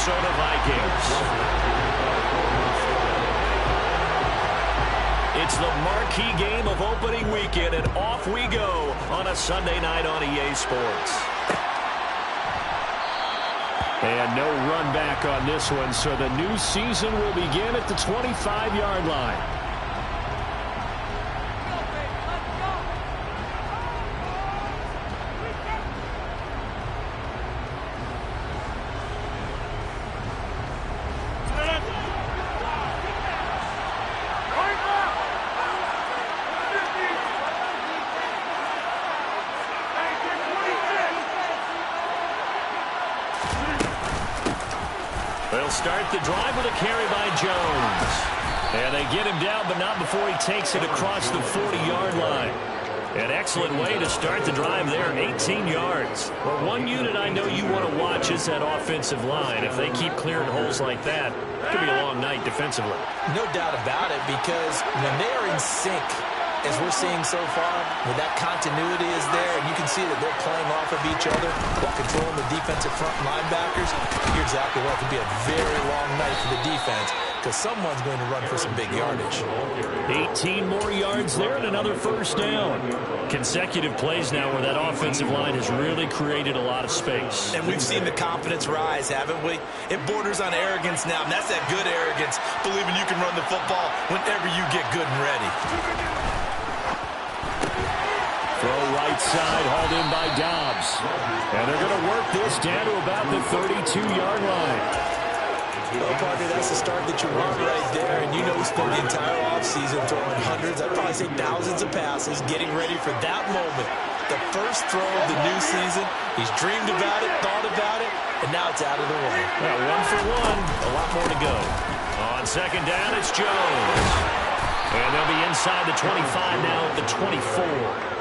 Minnesota Vikings. It's the marquee game of opening weekend, and off we go on a Sunday night on EA Sports. And no run back on this one, so the new season will begin at the 25-yard line. They'll start the drive with a carry by Jones. And they get him down, but not before he takes it across the 40-yard line. An excellent way to start the drive there, 18 yards. Well, one unit I know you want to watch is that offensive line. If they keep clearing holes like that, it could be a long night defensively. No doubt about it, because when they are in sync, as we're seeing so far, when that continuity is there, and you can see that they're playing off of each other while controlling the defensive front linebackers, you're exactly right. It could be a very long night for the defense because someone's going to run for some big yardage. 18 more yards there and another first down. Consecutive plays now where that offensive line has really created a lot of space. And we've seen the confidence rise, haven't we? It borders on arrogance now, and that's that good arrogance, believing you can run the football whenever you get good and ready. Throw right side, hauled in by Dobbs. And they're going to work this down to about the 32-yard line. Well, partner, that's the start that you want right there. And you know we spent the entire offseason throwing hundreds, I'd probably say thousands of passes, getting ready for that moment. The first throw of the new season. He's dreamed about it, thought about it, and now it's out of the way. Well, 1 for 1. A lot more to go. On second down, it's Jones. And they'll be inside the 25 now at the 24.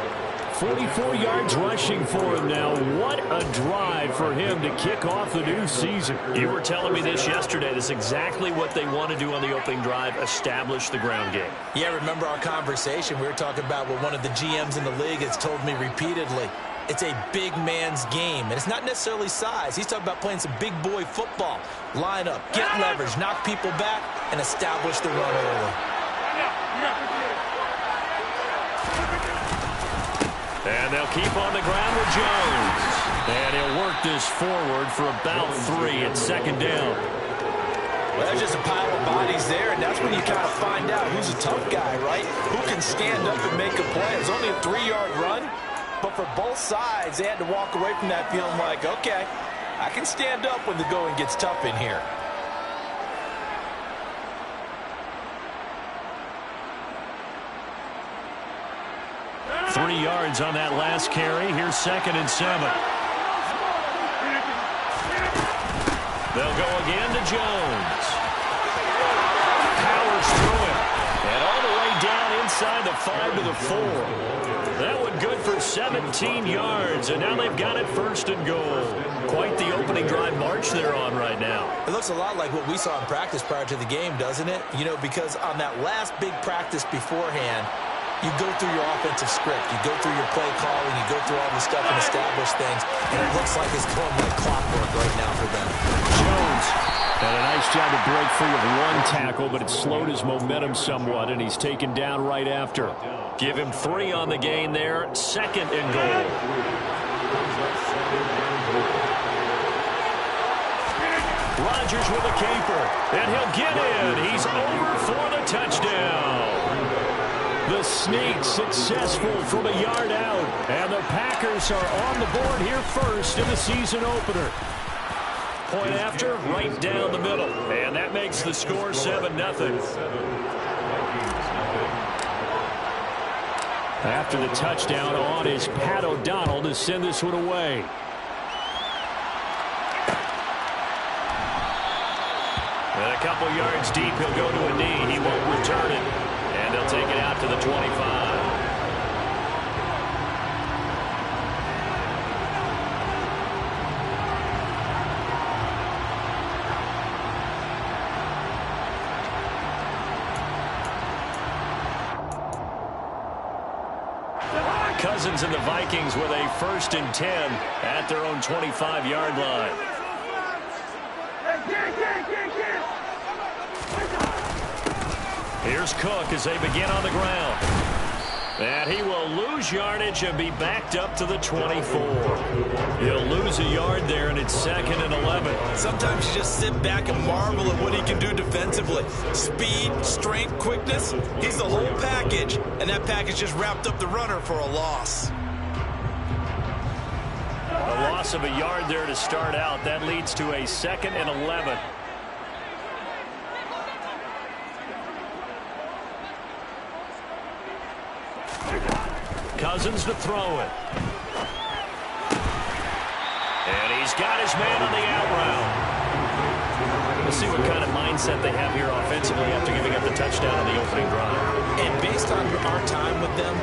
44 yards rushing for him now. What a drive for him to kick off the new season. You were telling me this yesterday. This is exactly what they want to do on the opening drive, establish the ground game. Yeah, remember our conversation. We were talking about what one of the GMs in the league has told me repeatedly. It's a big man's game, and it's not necessarily size. He's talking about playing some big boy football. Line up, get leverage, knock people back, and establish the run early. And they'll keep on the ground with Jones. And he'll work this forward for about 3 at second down. Well, there's just a pile of bodies there, and that's when you kind of find out who's a tough guy, right? Who can stand up and make a play. It's only a 3-yard run, but for both sides, they had to walk away from that feeling like, okay, I can stand up when the going gets tough in here. Three yards on that last carry. Here's 2nd and 7. They'll go again to Jones. Powers through it. And all the way down inside the 5 to the 4. That one good for 17 yards. And now they've got it 1st and goal. Quite the opening drive march they're on right now. It looks a lot like what we saw in practice prior to the game, doesn't it? You know, because on that last big practice beforehand, you go through your offensive script. You go through your play calling. You go through all the stuff and establish things. And it looks like it's going like clockwork right now for them. Jones had a nice job to break free of one tackle, but it slowed his momentum somewhat, and he's taken down right after. Give him 3 on the gain there. 2nd and goal. Rodgers with a caper, and he'll get in. He's over for the touchdown. The sneak successful from a yard out. And the Packers are on the board here first in the season opener. Point after, right down the middle. And that makes the score 7-0. After the touchdown on is Pat O'Donnell to send this one away. And a couple yards deep, he'll go to a knee. He won't return it. And they'll take it out to the 25. Cousins and the Vikings with a 1st and 10 at their own 25-yard line. Here's Cook as they begin on the ground. And he will lose yardage and be backed up to the 24. He'll lose a yard there, and it's 2nd and 11. Sometimes you just sit back and marvel at what he can do defensively. Speed, strength, quickness. He's the whole package, and that package just wrapped up the runner for a loss. A loss of a yard there to start out. That leads to a 2nd and 11. Cousins to throw it. And he's got his man on the out route. We'll see what kind of mindset they have here offensively after giving up the touchdown on the opening drive. And based on our time with them,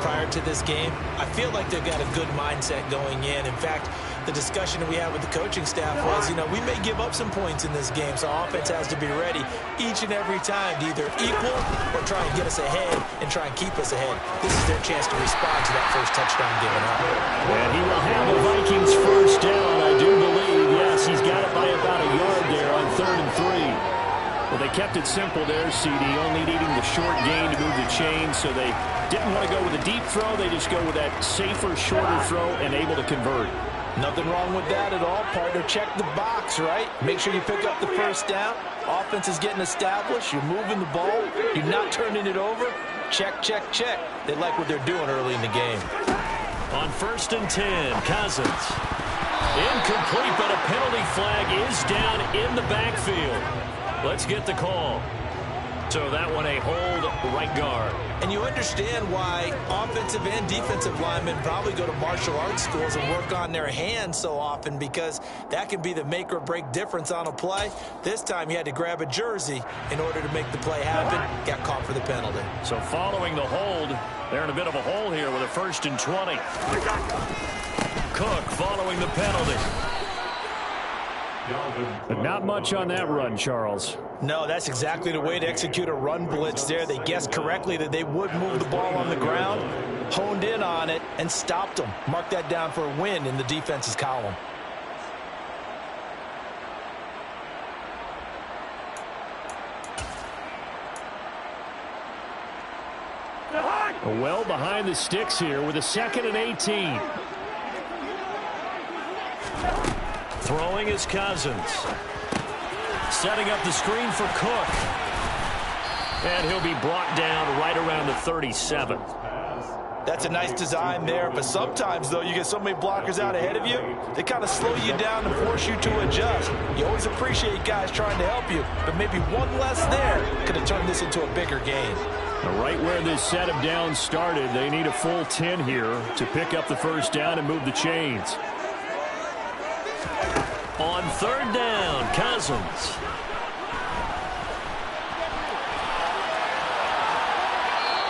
prior to this game, I feel like they've got a good mindset going in. In fact, the discussion that we had with the coaching staff was, we may give up some points in this game, so offense has to be ready each and every time to either equal or try and get us ahead and try and keep us ahead. This is their chance to respond to that first touchdown given up. And he will have the Vikings first down, I do believe. Yes, he's got it by about a yard there on 3rd and 3. Well, they kept it simple there, CD, only needing the short gain to move the chain, so they didn't want to go with a deep throw. They just go with that safer, shorter throw and able to convert. Nothing wrong with that at all, partner. Check the box, right? Make sure you pick up the first down. Offense is getting established. You're moving the ball. You're not turning it over. Check, check, check. They like what they're doing early in the game. On 1st and 10, Cousins. Incomplete, but a penalty flag is down in the backfield. Let's get the call. So that one a hold right guard. And you understand why offensive and defensive linemen probably go to martial arts schools and work on their hands so often, because that can be the make or break difference on a play. This time he had to grab a jersey in order to make the play happen. Got caught for the penalty. So following the hold, they're in a bit of a hole here with a 1st and 20. Cook following the penalty. But not much on that run, Charles. No, that's exactly the way to execute a run blitz there. They guessed correctly that they would move the ball on the ground, honed in on it, and stopped them. Mark that down for a win in the defense's column. Well behind the sticks here with a 2nd and 18. Throwing is Cousins. Setting up the screen for Cook. And he'll be brought down right around the 37. That's a nice design there, but sometimes, though, you get so many blockers out ahead of you, they kind of slow you down and force you to adjust. You always appreciate guys trying to help you, but maybe one less there could have turned this into a bigger game. Right where this set of downs started, they need a full 10 here to pick up the first down and move the chains. On 3rd down, Cousins.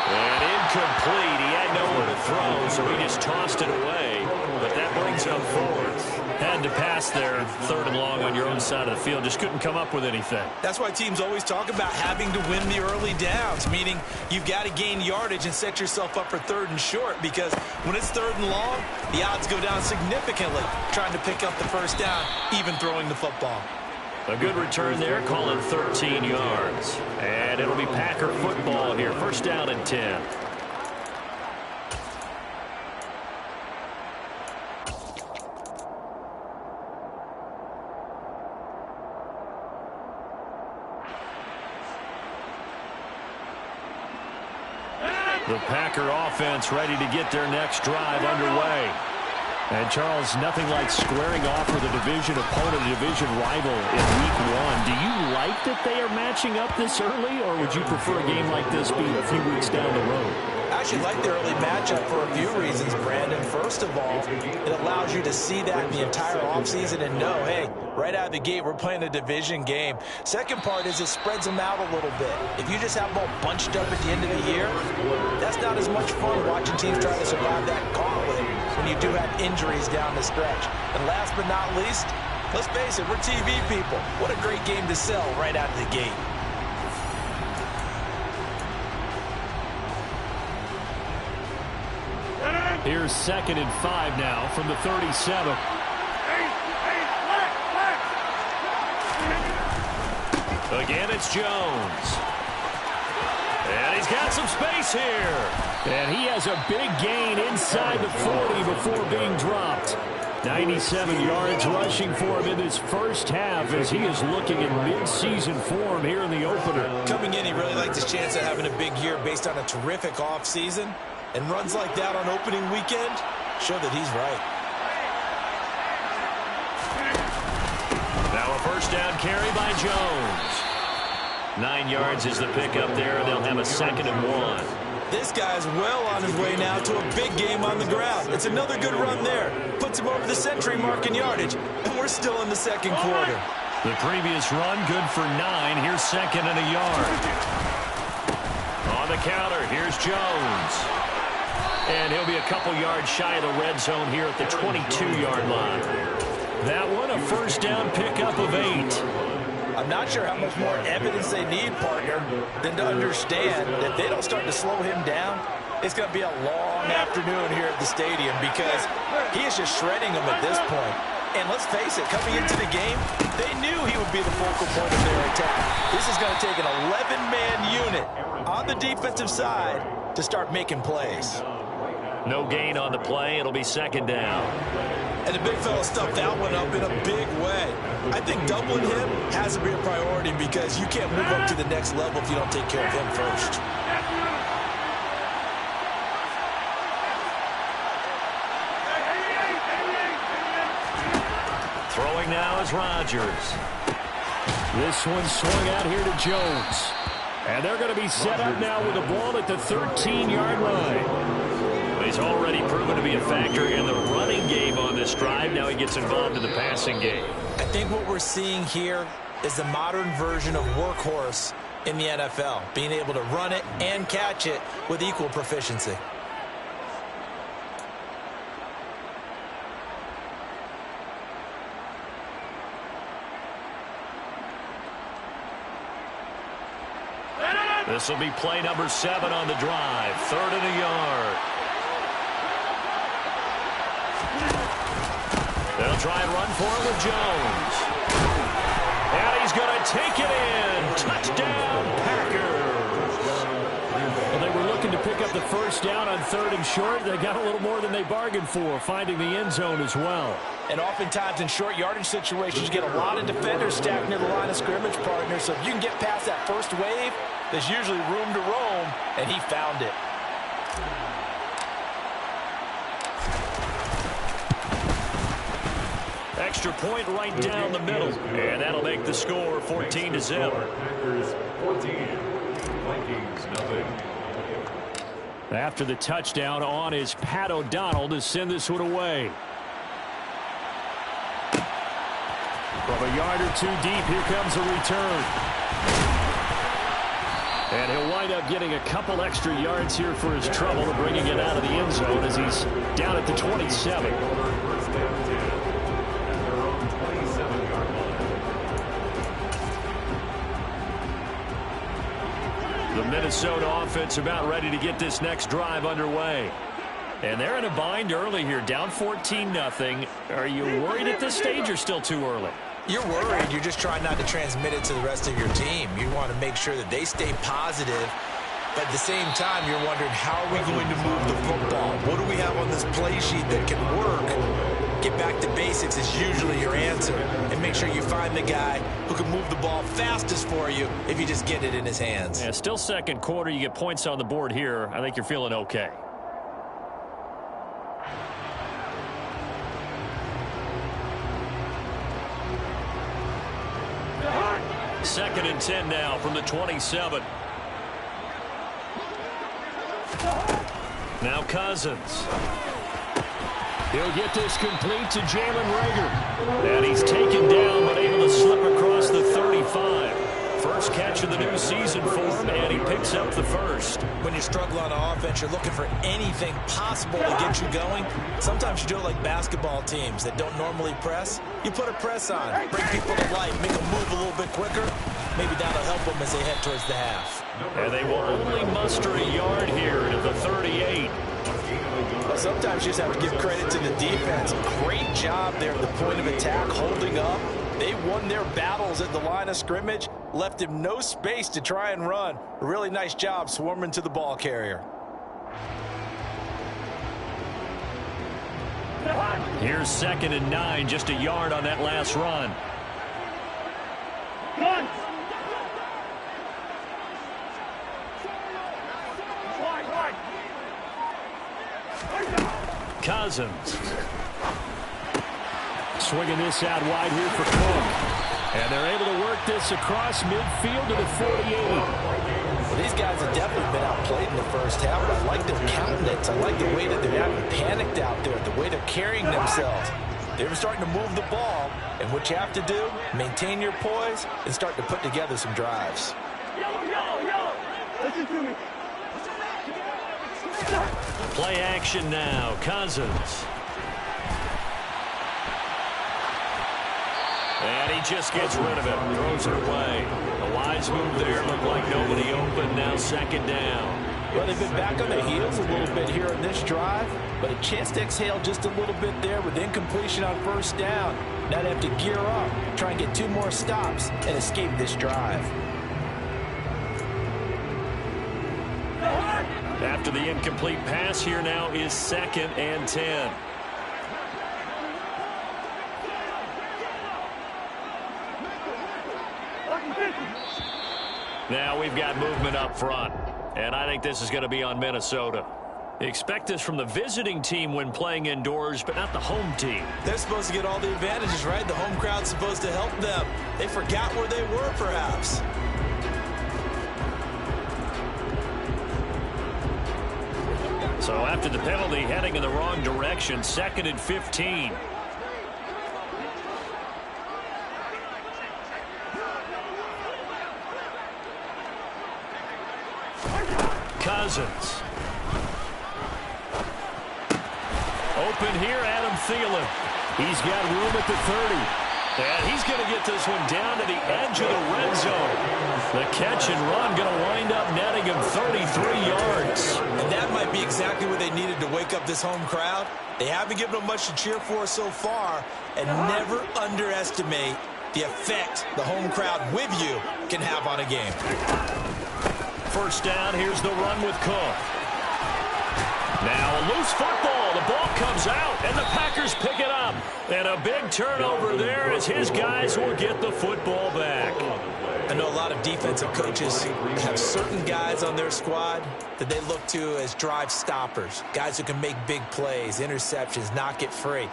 And incomplete. He had nowhere to throw, so he just tossed it away. But that brings up 4th. Had to pass there, 3rd and long on your own side of the field. Just couldn't come up with anything. That's why teams always talk about having to win the early downs, meaning you've got to gain yardage and set yourself up for 3rd and short, because when it's 3rd and long, the odds go down significantly trying to pick up the first down, even throwing the football. A good return there, calling 13 yards. And it'll be Packer football here. 1st down and 10. The Packer offense ready to get their next drive underway. And, Charles, nothing like squaring off with a division opponent, a division rival in Week 1. Do you like that they are matching up this early, or would you prefer a game like this be a few weeks down the road? I actually like the early matchup for a few reasons, Brandon. First of all, it allows you to see that the entire offseason and know, hey, right out of the gate, we're playing a division game. Second part is it spreads them out a little bit. If you just have them all bunched up at the end of the year, that's not as much fun watching teams try to survive that gauntlet when you do have injuries down the stretch. And last but not least, let's face it, we're TV people. What a great game to sell right out of the gate. Here's 2nd and 5 now from the 37. Again, it's Jones. And he's got some space here. And he has a big gain inside the 40 before being dropped. 97 yards rushing for him in this first half as he is looking in mid-season form here in the opener. Coming in, he really liked his chance of having a big year based on a terrific offseason. And runs like that on opening weekend show that he's right. Now a first down carry by Jones. 9 yards is the pickup there, and they'll have a 2nd and 1. This guy's well on his way now to a big game on the ground. It's another good run there. Puts him over the century mark in yardage, and we're still in the second quarter. The previous run, good for 9. Here's 2nd and a yard. On the counter, here's Jones. And he'll be a couple yards shy of the red zone here at the 22-yard line. That one, a first down pickup of 8. I'm not sure how much more evidence they need, partner, than to understand that if they don't start to slow him down, it's going to be a long afternoon here at the stadium because he is just shredding them at this point. And let's face it, coming into the game, they knew he would be the focal point of their attack. This is going to take an 11-man unit on the defensive side to start making plays. No gain on the play. It'll be 2nd down. And the big fella stuffed that one up in a big way. I think doubling him has to be a priority because you can't move up to the next level if you don't take care of him first. Throwing now is Rodgers. This one swung out here to Jones. And they're going to be set up now with the ball at the 13-yard line. He's already proven to be a factor in the running game on this drive. Now he gets involved in the passing game. I think what we're seeing here is the modern version of workhorse in the NFL, being able to run it and catch it with equal proficiency. This will be play number 7 on the drive. 3rd and a yard. They'll try and run for it with Jones. And he's going to take it in. Touchdown, Packers. Well, they were looking to pick up the first down on 3rd and short. They got a little more than they bargained for, finding the end zone as well. And oftentimes in short yardage situations, you get a lot of defenders stacked near the line of scrimmage, partner. So if you can get past that first wave, there's usually room to roam, and he found it. Extra point right down the middle. And that'll make the score 14-0. Packers 14, Vikings nothing. After the touchdown on is Pat O'Donnell to send this one away. From a yard or two deep, here comes a return. And he'll wind up getting a couple extra yards here for his trouble and bringing it out of the end zone as he's down at the 27. First down 10. Their own 27-yard line. The Minnesota offense about ready to get this next drive underway. And they're in a bind early here, down 14-0. Are you worried at this stage or still too early? You're worried. You're just trying not to transmit it to the rest of your team. You want to make sure that they stay positive. But at the same time, you're wondering, how are we going to move the football? What do we have on this play sheet that can work? Get back to basics is usually your answer. And make sure you find the guy who can move the ball fastest for you if you just get it in his hands. Yeah, still second quarter. You get points on the board here. I think you're feeling okay. Second and 10 now from the 27. Now Cousins. He'll get this complete to Jalen Reagor. And he's taken down but able to slip across the 35. First catch of the new season for him, and he picks up the first. When you struggle on offense, you're looking for anything possible to get you going. Sometimes you do it like basketball teams that don't normally press. You put a press on, bring people to life, make them move a little bit quicker. Maybe that'll help them as they head towards the half. And they will only muster a yard here at the 38. Well, sometimes you just have to give credit to the defense. Great job there at the point of attack, holding up. They won their battles at the line of scrimmage. left him no space to try and run. A really nice job swarming to the ball carrier. Here's 2nd and 9, just a yard on that last run. Cousins. Swinging this out wide here for Cook. And they're able to work this across midfield to the 48. Well, these guys have definitely been outplayed in the first half, but I like their countenance. I like the way that they're having panicked out there, the way they're carrying themselves. They're starting to move the ball, and what you have to do, maintain your poise and start to put together some drives. Listen to me. Play action now. Cousins. And he just gets rid of it. Throws it away. A wise move there. Looked like nobody open. Now 2nd down. Well, they've been back on their heels a little bit here in this drive, but a chance to exhale just a little bit there with incompletion on 1st down. Now they have to gear up, try and get 2 more stops, and escape this drive. After the incomplete pass, here now is 2nd and 10. Now we've got movement up front, and I think this is going to be on Minnesota. Expect this from the visiting team when playing indoors, but not the home team. They're supposed to get all the advantages, right? The home crowd's supposed to help them. They forgot where they were, perhaps. So after the penalty, heading in the wrong direction, 2nd and 15. Cousins. Open here, Adam Thielen. He's got room at the 30. And he's going to get this one down to the edge of the red zone. The catch and run going to wind up netting him 33 yards. And that might be exactly what they needed to wake up this home crowd. They haven't given them much to cheer for so far. And never underestimate the effect the home crowd with you can have on a game. 1st down, here's the run with Cook. Now a loose football. The ball comes out, and the Packers pick it up. And a big turnover there as his guys will get the football back. I know a lot of defensive coaches have certain guys on their squad that they look to as drive stoppers, guys who can make big plays, interceptions, knock it free.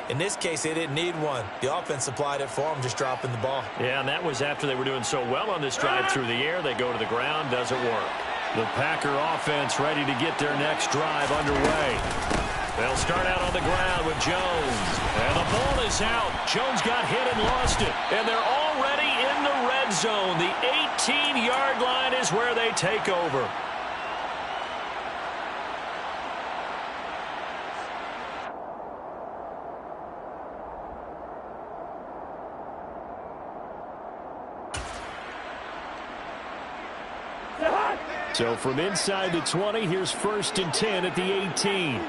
In this case, they didn't need one. The offense supplied it for them, just dropping the ball. Yeah, and that was after they were doing so well on this drive through the air. They go to the ground, doesn't work. The Packer offense ready to get their next drive underway. They'll start out on the ground with Jones. And the ball is out. Jones got hit and lost it. And they're already in the red zone. The 18-yard line is where they take over. So from inside the 20, here's 1st and 10 at the 18.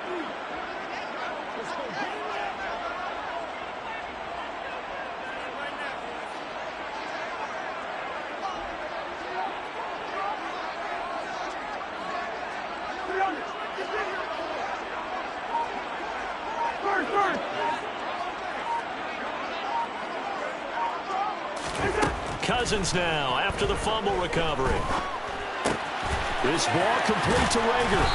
Cousins now after the fumble recovery. This ball complete to Rager.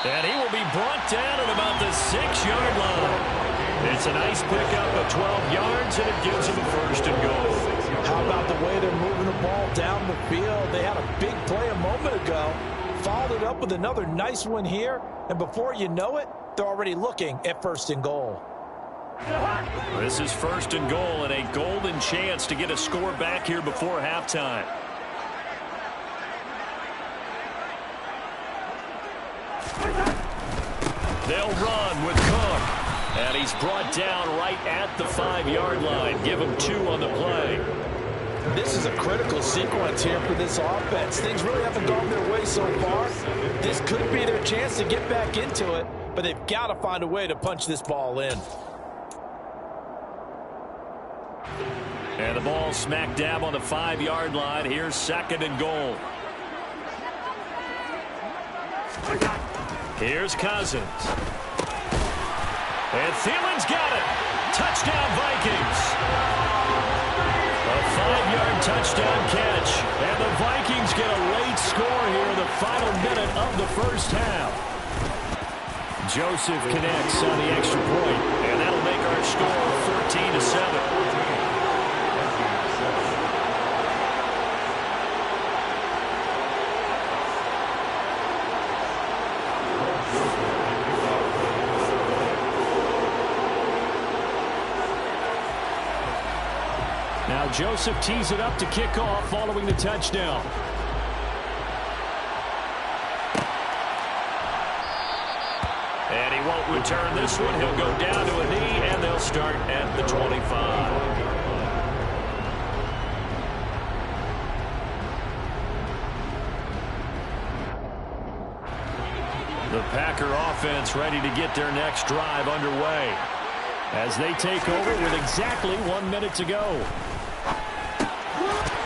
And he will be brought down at about the 6-yard line. It's a nice pickup of 12 yards, and it gives him a 1st and goal. How about the way they're moving the ball down the field? They had a big play a moment ago. Followed it up with another nice one here. And before you know it, they're already looking at 1st and goal. This is 1st and goal and a golden chance to get a score back here before halftime. They'll run with Cook. And he's brought down right at the 5-yard line. Give him 2 on the play. This is a critical sequence here for this offense. Things really haven't gone their way so far. This could be their chance to get back into it, but they've got to find a way to punch this ball in. And the ball smack dab on the 5-yard line. Here's 2nd and goal. Here's Cousins. And Thielen's got it. Touchdown, Vikings. A 5-yard touchdown catch. And the Vikings get a late score here in the final minute of the first half. Joseph connects on the extra point. And that'll make our score 14-7. Now Joseph tees it up to kick off following the touchdown. And he won't return this one. He'll go down to a knee, and they'll start at the 25. The Packer offense ready to get their next drive underway as they take over with exactly 1 minute to go.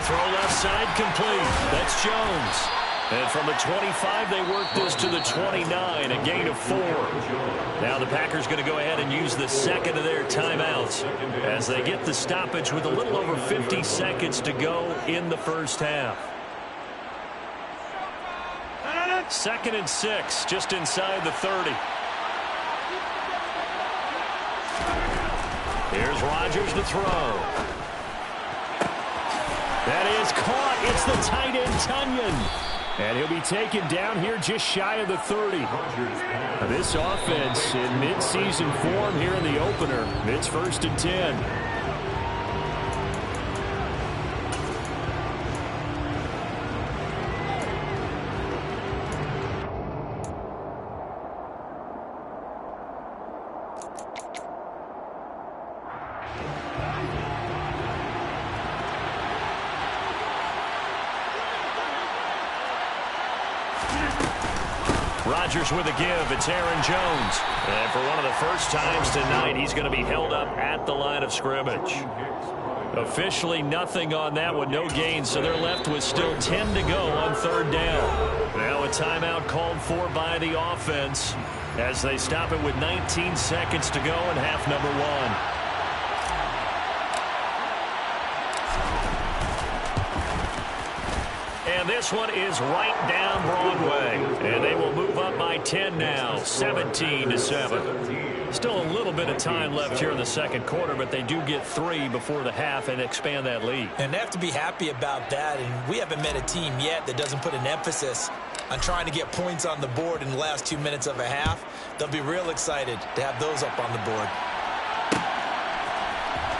Throw left side complete. That's Jones. And from the 25, they work this to the 29, a gain of 4. Now the Packers going to go ahead and use the second of their timeouts as they get the stoppage with a little over 50 seconds to go in the first half. 2nd and 6, just inside the 30. Here's Rodgers to throw. That is caught. It's the tight end, Tunyon. And he'll be taken down here just shy of the 30. This offense in mid-season form here in the opener. It's 1st and 10. Rodgers with a give. It's Aaron Jones. And for one of the first times tonight, he's going to be held up at the line of scrimmage. Officially nothing on that one. No gain, so they're left with still 10 to go on 3rd down. Now a timeout called for by the offense as they stop it with 19 seconds to go in half number 1. And this one is right down Broadway. And they will move up by 10 now, 17-7. Still a little bit of time left here in the second quarter, but they do get 3 before the half and expand that lead. And they have to be happy about that. And we haven't met a team yet that doesn't put an emphasis on trying to get points on the board in the last 2 minutes of a half. They'll be real excited to have those up on the board.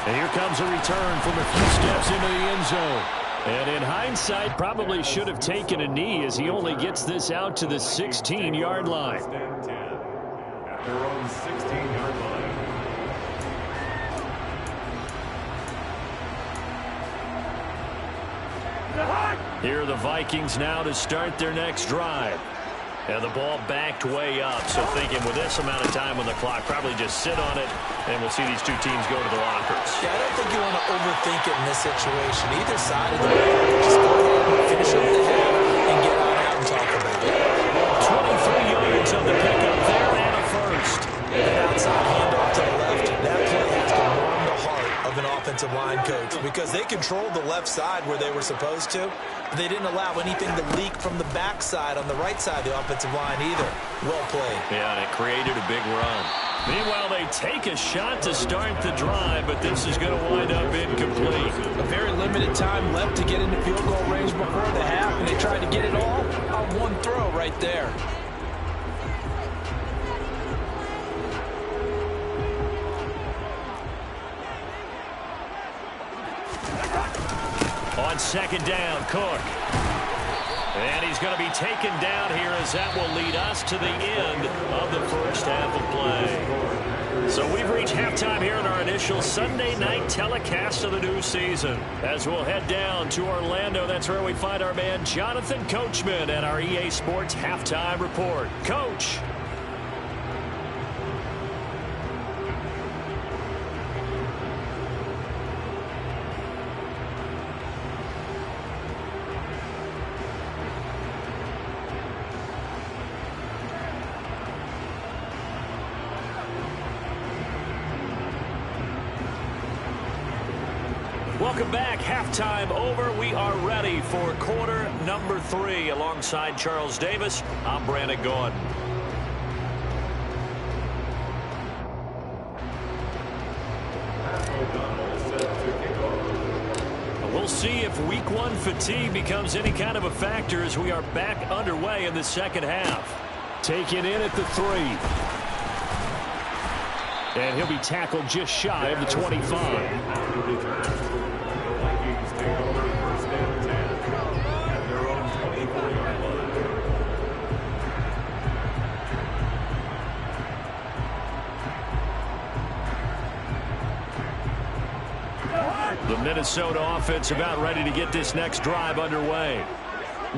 And here comes a return from a few steps into the end zone. And in hindsight, probably should have taken a knee as he only gets this out to the 16-yard line. At their own 16-yard line. Here are the Vikings now to start their next drive. And the ball backed way up, so thinking with this amount of time on the clock, probably just sit on it, and we'll see these two teams go to the lockers. Yeah, I don't think you want to overthink it in this situation. Either side of the ball, just go ahead, finish up the half, and get on out and talk about it. 23 yards on the pickup there, and a first. That outside handoff to the left, that play has to warm the heart of an offensive line coach because they controlled the left side where they were supposed to. They didn't allow anything to leak from the backside on the right side of the offensive line either. Well played. Yeah, and it created a big run. Meanwhile, they take a shot to start the drive, but this is going to wind up incomplete. A very limited time left to get into field goal range before the half, and they tried to get it all on one throw right there. On 2nd down, Cook. And he's going to be taken down here as that will lead us to the end of the first half of play. So we've reached halftime here in our initial Sunday night telecast of the new season. As we'll head down to Orlando, that's where we find our man Jonathan Coachman at our EA Sports Halftime Report. Coach. Welcome back. Halftime over. We are ready for quarter number 3. Alongside Charles Davis, I'm Brandon Gordon. We'll see if week 1 fatigue becomes any kind of a factor as we are back underway in the second half. Taken in at the 3. And he'll be tackled just shy of the 25. The Minnesota offense about ready to get this next drive underway.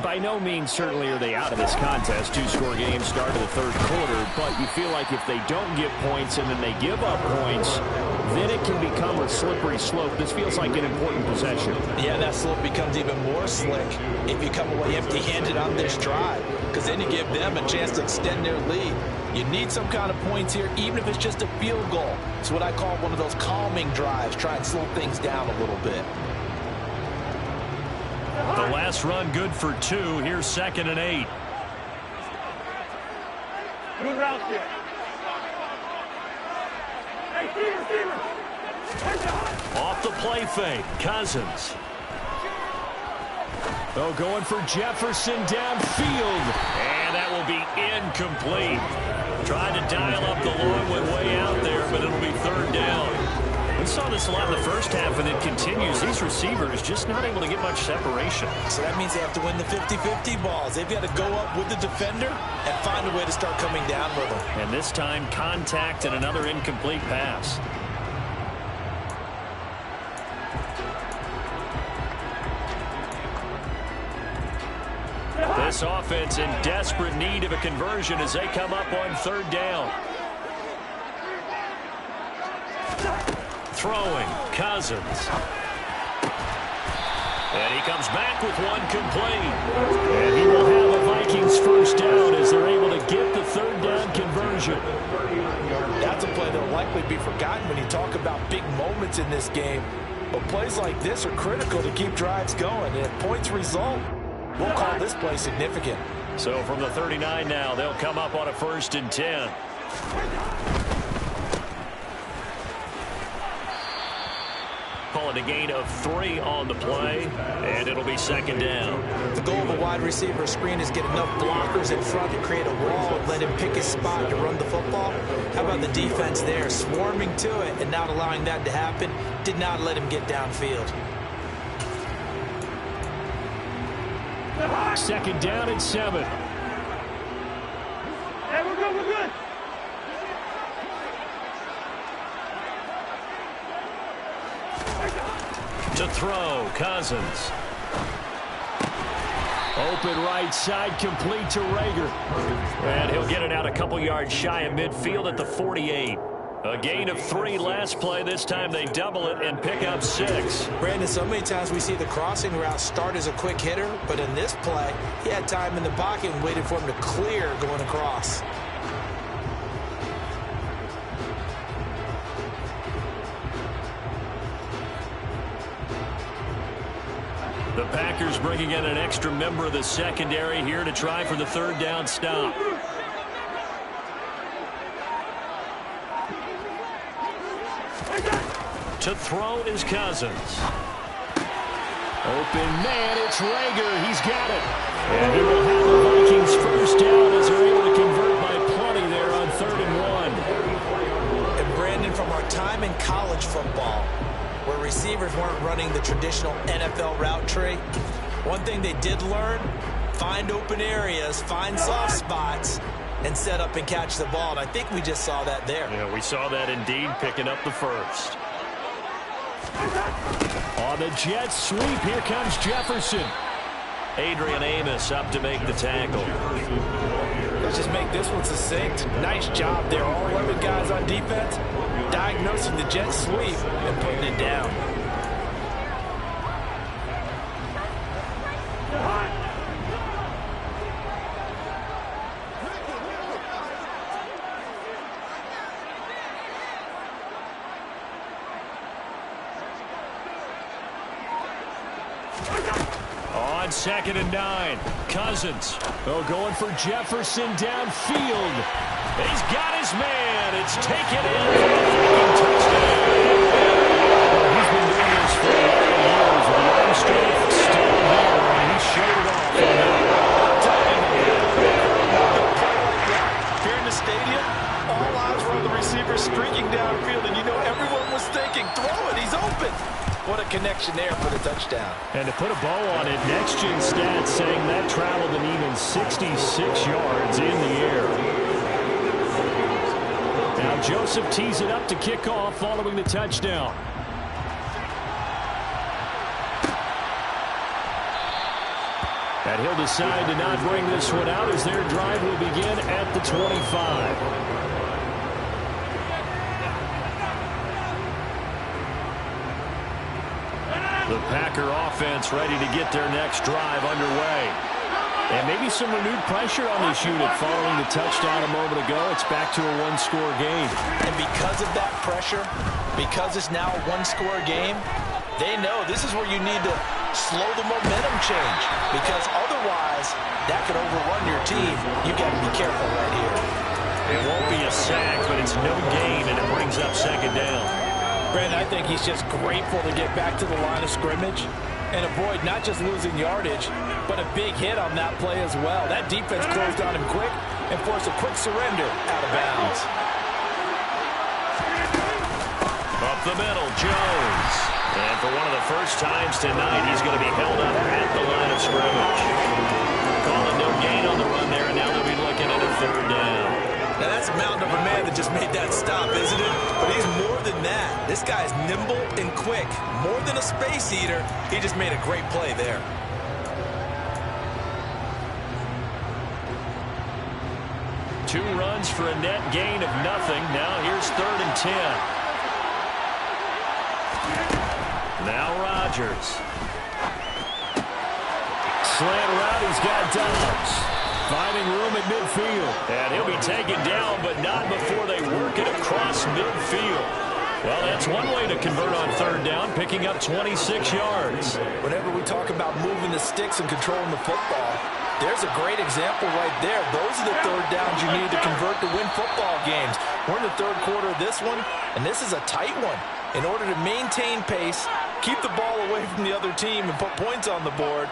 By no means certainly are they out of this contest. 2-score game start of the third quarter, but you feel like if they don't get points and then they give up points, then it can become a slippery slope. This feels like an important possession. Yeah, that slope becomes even more slick if you come away empty-handed on this drive, because then you give them a chance to extend their lead. You need some kind of points here, even if it's just a field goal. It's what I call one of those calming drives. Try and slow things down a little bit. The last run good for 2. Here's 2nd and 8. Good route here. Hey, receiver. Off the play fake, Cousins. Oh, going for Jefferson downfield. And that will be incomplete. Trying to dial up the long one way out there, but it'll be 3rd down. We saw this a lot in the first half, and it continues. These receivers just not able to get much separation. So that means they have to win the 50-50 balls. They've got to go up with the defender and find a way to start coming down with them. And this time, contact and another incomplete pass. This offense in desperate need of a conversion as they come up on 3rd down. Throwing, Cousins. And he comes back with one complete. And he will have a Vikings first down as they're able to get the 3rd down conversion. That's a play that will likely be forgotten when you talk about big moments in this game. But plays like this are critical to keep drives going. And if points result, we'll call this play significant. So from the 39 now, they'll come up on a 1st and 10. Call it a gain of 3 on the play, and it'll be 2nd down. The goal of a wide receiver screen is get enough blockers in front to create a wall and let him pick his spot to run the football. How about the defense there, swarming to it and not allowing that to happen? Did not let him get downfield. 2nd down and 7. Hey, we're good, we're good. To throw, Cousins. Open right side, complete to Rager. And he'll get it out a couple yards shy of midfield at the 48. A gain of 3 last play. This time they double it and pick up 6. Brandon, so many times we see the crossing route start as a quick hitter, but in this play, he had time in the pocket and waited for him to clear going across. The Packers bringing in an extra member of the secondary here to try for the 3rd down stop. To throw is Cousins. Open man, it's Rager. He's got it. And he will have the Vikings first down as they're able to convert by plenty there on 3rd and 1. And Brandon, from our time in college football, where receivers weren't running the traditional NFL route tree, one thing they did learn, find open areas, find soft spots, and set up and catch the ball. And I think we just saw that there. Yeah, we saw that indeed, picking up the first. On the jet sweep, here comes Jefferson. Adrian Amos up to make the tackle. Let's just make this one succinct. Nice job there. All 11 guys on defense diagnosing the jet sweep and putting it down. On 2nd and 9, Cousins. Oh, going for Jefferson downfield. He's got his man. It's taken in for a Viking touchdown. Well, he's been doing this for a lot of years with the arm strength still there, and he showed it off on that. If you're in the stadium, all eyes were on the receiver streaking downfield, and you know everyone was thinking, throw it, he's open. What a connection there for the touchdown. And to put a bow on it, Next Gen Stats saying that traveled an even 66 yards in the air. Now Joseph tees it up to kick off following the touchdown. And he'll decide to not bring this one out as their drive will begin at the 25. The Packer offense ready to get their next drive underway. And maybe some renewed pressure on this unit following the touchdown a moment ago. It's back to a one-score game. And because of that pressure, because it's now a one-score game, they know this is where you need to slow the momentum change. Because otherwise, that could overrun your team. You got to be careful right here. It won't be a sack, but it's no gain, and it brings up 2nd down. Brandon, I think he's just grateful to get back to the line of scrimmage and avoid not just losing yardage, but a big hit on that play as well. That defense closed on him quick and forced a quick surrender out of bounds. Up the middle, Jones. And for one of the first times tonight, he's going to be held up at the line of scrimmage. Calling no gain on the run there, and now they'll be looking at a 3rd down. Now, that's a mountain of a man that just made that stop, isn't it? But he's more than that. This guy's nimble and quick. More than a space eater, he just made a great play there. Two runs for a net gain of nothing. Now here's 3rd and 10. Now Rodgers. Slant route, he's got Dobbs. Finding room at midfield. And he'll be taken down, but not before they work it across midfield. Well, that's one way to convert on 3rd down, picking up 26 yards. Whenever we talk about moving the sticks and controlling the football, there's a great example right there. Those are the 3rd downs you need to convert to win football games. We're in the 3rd quarter of this one, and this is a tight one. In order to maintain pace, keep the ball away from the other team, and put points on the board,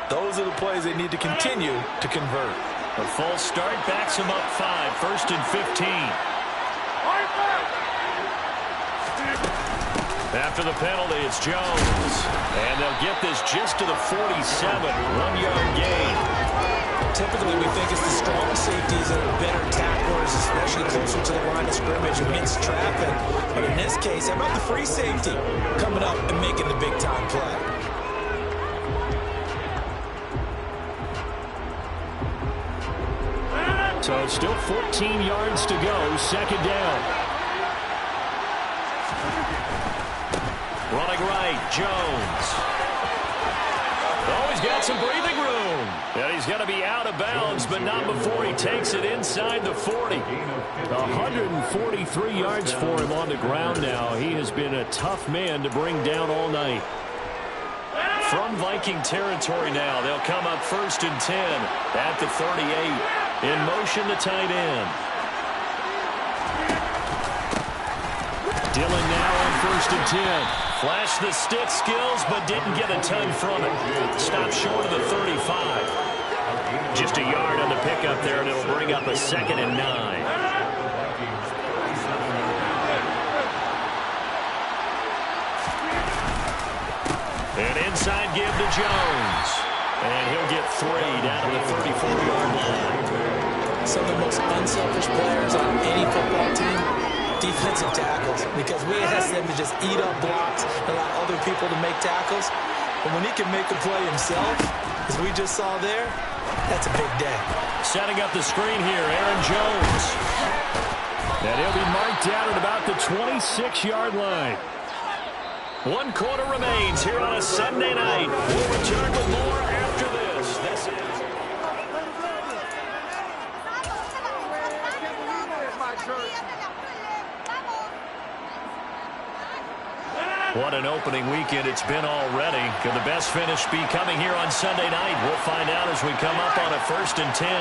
those are the plays they need to continue to convert. A full start backs him up 5, 1st and 15. After the penalty, it's Jones. And they'll get this just to the 47, 1-yard gain. Typically, we think it's the strong safeties that are better tacklers, especially closer to the line of scrimmage amidst traffic. But in this case, how about the free safety coming up and making the big-time play? So still 14 yards to go, 2nd down. Running right, Jones. Oh, he's got some breathing room. And he's going to be out of bounds, but not before he takes it inside the 40. 143 yards for him on the ground now. He has been a tough man to bring down all night. From Viking territory now, they'll come up 1st and 10 at the 38. In motion, the tight end. Dillon now on 1st and 10. Flashed the stick skills, but didn't get a ton from it. Stopped short of the 35. Just a yard on the pickup there, and it'll bring up a 2nd and 9. An inside give to Jones. And he'll get 3 down to the 34-yard line. Some of the most unselfish players on any football team, defensive tackles, because we ask them to just eat up blocks, allow other people to make tackles. But when he can make a play himself, as we just saw there, that's a big day. Setting up the screen here, Aaron Jones. And he'll be marked down at about the 26-yard line. 1 quarter remains here on a Sunday night. We'll return with more after this. This is... What an opening weekend it's been already. Could the best finish be coming here on Sunday night? We'll find out as we come up on a 1st and 10.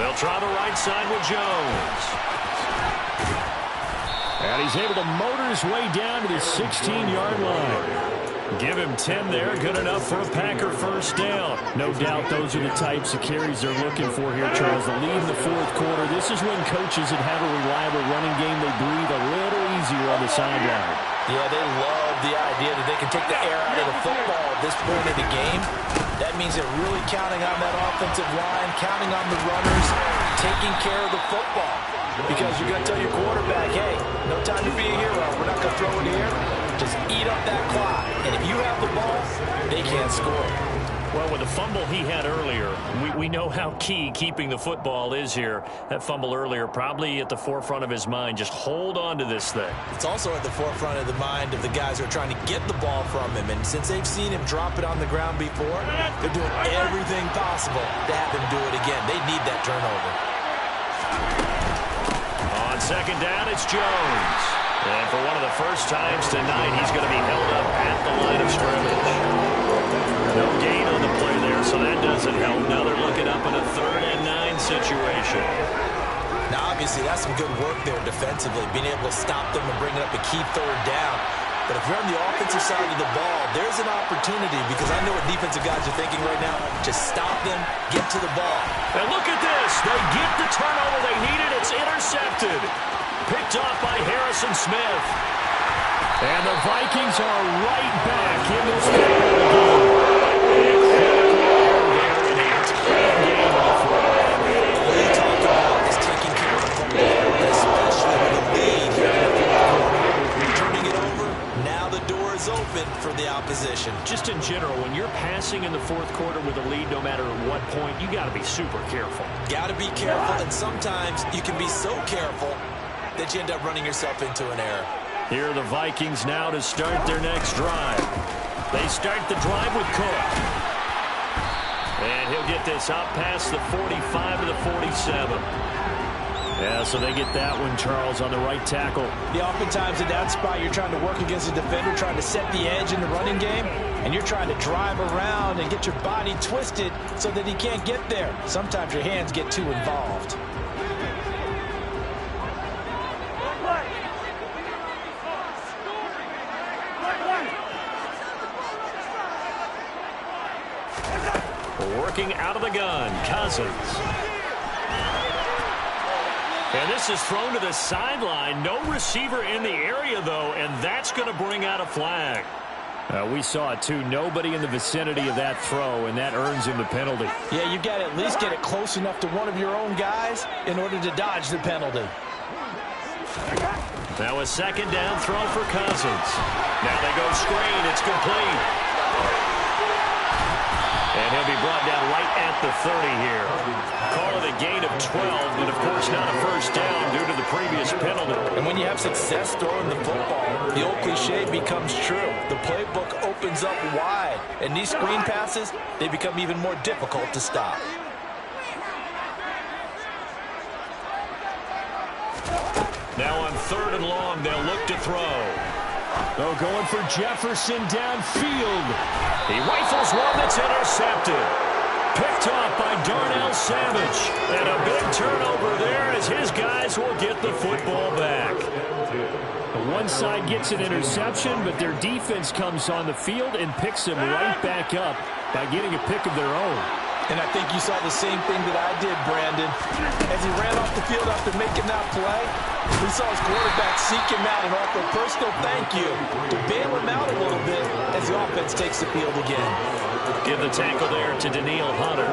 They'll try the right side with Jones. And he's able to motor his way down to the 16-yard line. Give him 10 there. Good enough for a Packer first down. No doubt those are the types of carries they're looking for here, Charles. The lead in the 4th quarter. This is when coaches that have a reliable running game, they breathe a little easier on the sideline. Yeah, they love the idea that they can take the air out of the football at this point of the game. That means they're really counting on that offensive line, counting on the runners, taking care of the football. Because you're going to tell your quarterback, hey, no time to be a hero. We're not going to throw it here. Just eat up that clock. And if you have the ball, they can't score. Well, with the fumble he had earlier, we know how key keeping the football is here. That fumble earlier probably at the forefront of his mind. Just hold on to this thing. It's also at the forefront of the mind of the guys who are trying to get the ball from him. And since they've seen him drop it on the ground before, they're doing everything possible to have him do it again. They need that turnover. On 2nd down, it's Jones. And for one of the first times tonight, he's going to be held up at the line of scrimmage. No gain on the play there, so that doesn't help. Now they're looking up in a 3rd and 9 situation. Now, obviously, that's some good work there defensively, being able to stop them and bring up a key 3rd down. But if you're on the offensive side of the ball, there's an opportunity, because I know what defensive guys are thinking right now. Just stop them, get to the ball. And look at this. They get the turnover they needed. It's intercepted. Picked off by Harrison Smith. And the Vikings are right back in this game. What you talk about is taking care of the football, especially with the lead here in the 4th quarter. Turning it over, now the door is open for the opposition. Just in general, when you're passing in the 4th quarter with a lead, no matter at what point, you got to be super careful. Got to be careful, and sometimes you can be so careful that you end up running yourself into an error. Here are the Vikings now to start their next drive. They start the drive with Cook. And he'll get this out past the 45 to the 47. Yeah, so they get that one, Charles, on the right tackle. The oftentimes in that spot, you're trying to work against a defender, trying to set the edge in the running game, and you're trying to drive around and get your body twisted so that he can't get there. Sometimes your hands get too involved. Working out of the gun, Cousins. And this is thrown to the sideline. No receiver in the area, though, and that's going to bring out a flag. We saw it, too. Nobody in the vicinity of that throw, and that earns him the penalty. Yeah, you've got to at least get it close enough to one of your own guys in order to dodge the penalty. Now a 2nd down throw for Cousins. Now they go screen. It's complete. And he'll be brought down right at the 30 here. Call it a gain of 12, but of course not a first down due to the previous penalty. And when you have success throwing the football, the old cliche becomes true. The playbook opens up wide, and these screen passes, they become even more difficult to stop. Now on 3rd and long, they'll look to throw. Oh, going for Jefferson downfield. He rifles one that's intercepted. Picked off by Darnell Savage. And a big turnover there as his guys will get the football back. The one side gets an interception, but their defense comes on the field and picks them right back up by getting a pick of their own. And I think you saw the same thing that I did, Brandon. As he ran off the field after making that play, we saw his quarterback seek him out and offer a personal thank you to bail him out a little bit as the offense takes the field again. Give the tackle there to Danielle Hunter.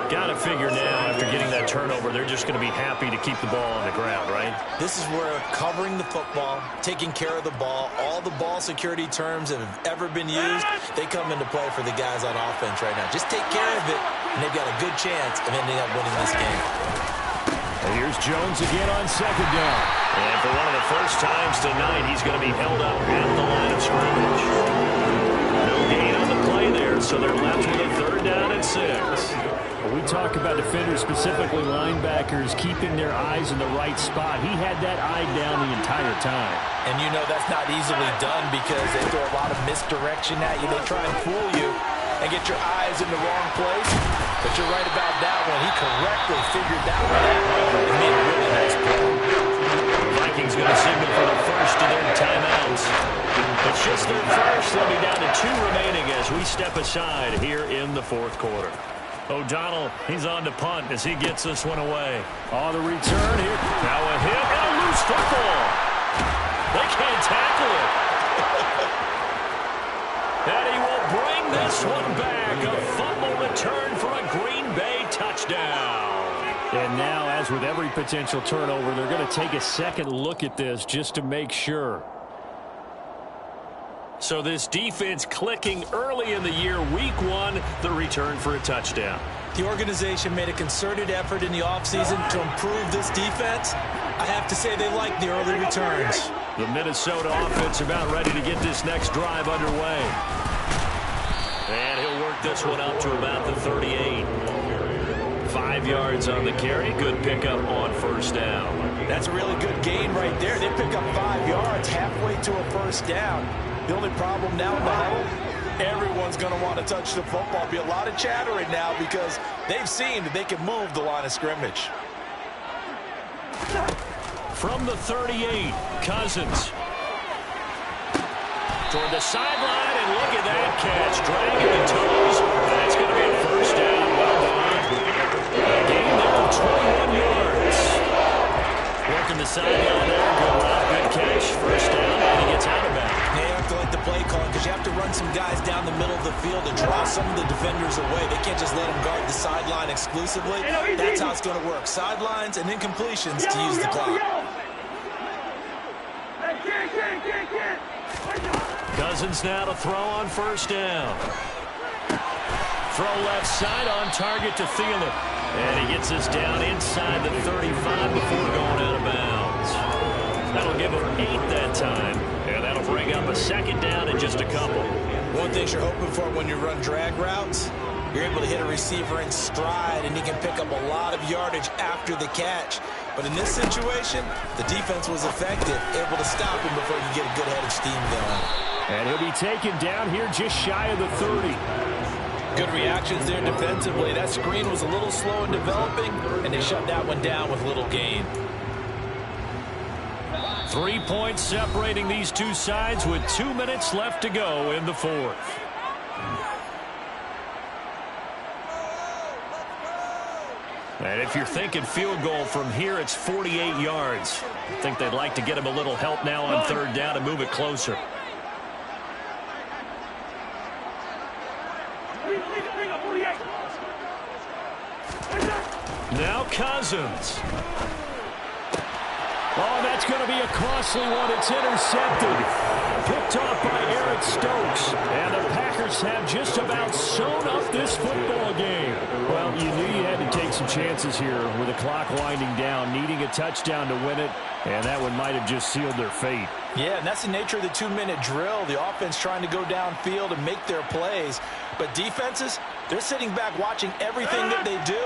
Got to figure now, after getting that turnover, they're just going to be happy to keep the ball on the ground, right? This is where covering the football, taking care of the ball, all the ball security terms that have ever been used, they come into play for the guys on offense right now. Just take care of it, and they've got a good chance of ending up winning this game. And here's Jones again on 2nd down. And for one of the first times tonight, he's going to be held up at the line of scrimmage. No gain on the play there, so they're left with a 3rd down and 6. Well, we talk about defenders, specifically linebackers, keeping their eyes in the right spot. He had that eye down the entire time. And you know that's not easily done because they throw a lot of misdirection at you. They try and fool you and get your eyes in the wrong place. But you're right about that one. He correctly figured that one out and made a really nice play. The Vikings going to signal for the first of their timeouts. It's just their first. They'll be down to 2 remaining as we step aside here in the fourth quarter. O'Donnell, he's on to punt as he gets this one away. On the return here. Now a hit and a loose football. They can't tackle it. And he will bring this one back. A fumble return for a Green Bay touchdown. And now, as with every potential turnover, they're going to take a second look at this just to make sure. So this defense clicking early in the year, week 1, the return for a touchdown. The organization made a concerted effort in the offseason to improve this defense. I have to say they like the early returns. The Minnesota offense about ready to get this next drive underway. And he'll work this one out to about the 38. 5 yards on the carry. Good pickup on first down. That's a really good gain right there. They pick up 5 yards halfway to a first down. The only problem now in the huddle, everyone's going to want to touch the football. Be a lot of chattering now because they've seen that they can move the line of scrimmage. From the 38, Cousins. Toward the sideline, and look at that catch. Dragging the toes. That's going to be a first down. Well done. A gain there of 21 yards. Working the sideline there. Good route, good catch. First down, and he gets out of bounds. Yeah, you have to like the play calling because you have to run some guys down the middle of the field to draw some of the defenders away. They can't just let them guard the sideline exclusively. That's how it's going to work. Sidelines and incompletions to use the clock. Cousins now to throw on first down. Throw left side on target to Thielen. And he gets us down inside the 35 before going out of bounds. That'll give him 8 that time. And that'll bring up a second down in just a couple. One thing you're hoping for when you run drag routes, you're able to hit a receiver in stride, and he can pick up a lot of yardage after the catch. But in this situation, the defense was effective, able to stop him before you get a good head of steam going. And he'll be taken down here just shy of the 30. Good reactions there defensively. That screen was a little slow in developing, and they shut that one down with little gain. 3 points separating these two sides with 2 minutes left to go in the fourth. And if you're thinking field goal from here, it's 48 yards. I think they'd like to get him a little help now on third down to move it closer. Now Cousins. Oh, that's going to be a costly one. It's intercepted. Picked off by Eric Stokes. And the Packers have just about sewn up this football game. Well, you knew you had to take some chances here with the clock winding down, needing a touchdown to win it. And that one might have just sealed their fate. Yeah, and that's the nature of the 2-minute drill. The offense trying to go downfield and make their plays. But defenses, they're sitting back watching everything that they do,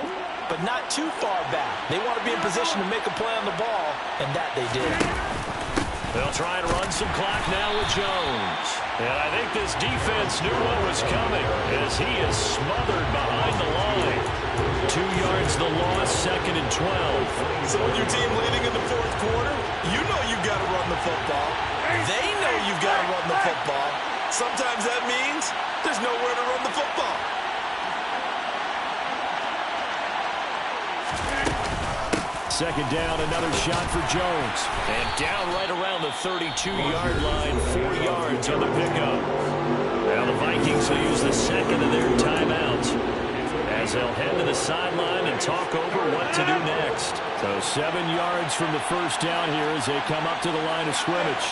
but not too far back. They want to be in position to make a play on the ball, and that they did. They'll try and run some clock now with Jones. And I think this defense knew what was coming as he is smothered behind the line. 2 yards the loss, 2nd and 12. So with your team leading in the fourth quarter, you know you've got to run the football. They know you've got to run the football. Sometimes that means there's nowhere to run the football. Second down, another shot for Jones. And down right around the 32-yard line, 4 yards on the pickup. Now the Vikings will use the second of their timeouts as they'll head to the sideline and talk over what to do next. So 7 yards from the first down here as they come up to the line of scrimmage.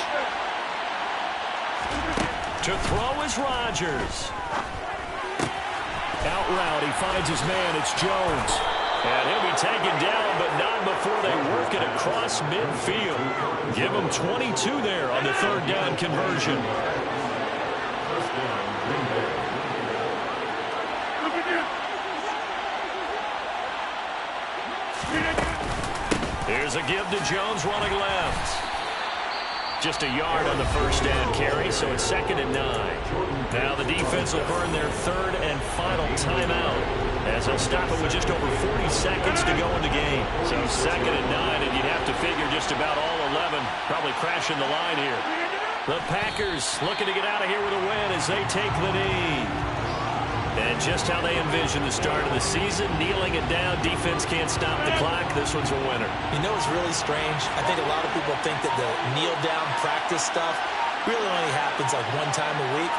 To throw is Rodgers. Out route, he finds his man. It's Jones. And he'll be taken down, but not before they work it across midfield. Give him 22 there on the third down conversion. Here's a give to Jones running left. Just a yard on the first down carry, so it's 2nd and 9. Now the defense will burn their 3rd and final timeout, as they'll stop it with just over 40 seconds to go in the game. So 2nd and 9, and you'd have to figure just about all 11 probably crashing the line here. The Packers looking to get out of here with a win as they take the knee. And just how they envision the start of the season, kneeling it down, defense can't stop the clock. This one's a winner. You know, it's really strange. I think a lot of people think that the kneel-down practice stuff really only happens like one time a week.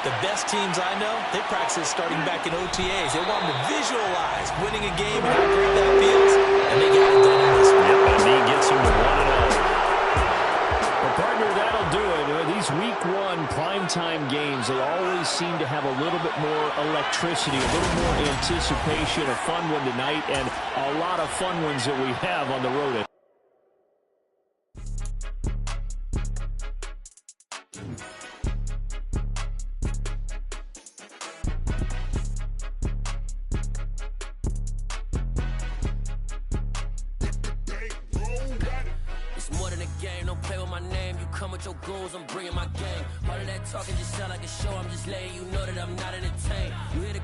The best teams I know, they practice starting back in OTAs. They want them to visualize winning a game and how great that feels, and they got it done in this one. Yep, and he gets him to 1-0. Well, partner, that'll do it. These Week 1 primetime games, they always seem to have a little bit more electricity, a little more anticipation. A fun one tonight, and a lot of fun ones that we have on the road. Your goals, I'm bringing my game. All of that talking just sound like a show. I'm just letting you know that I'm not entertained. You hear the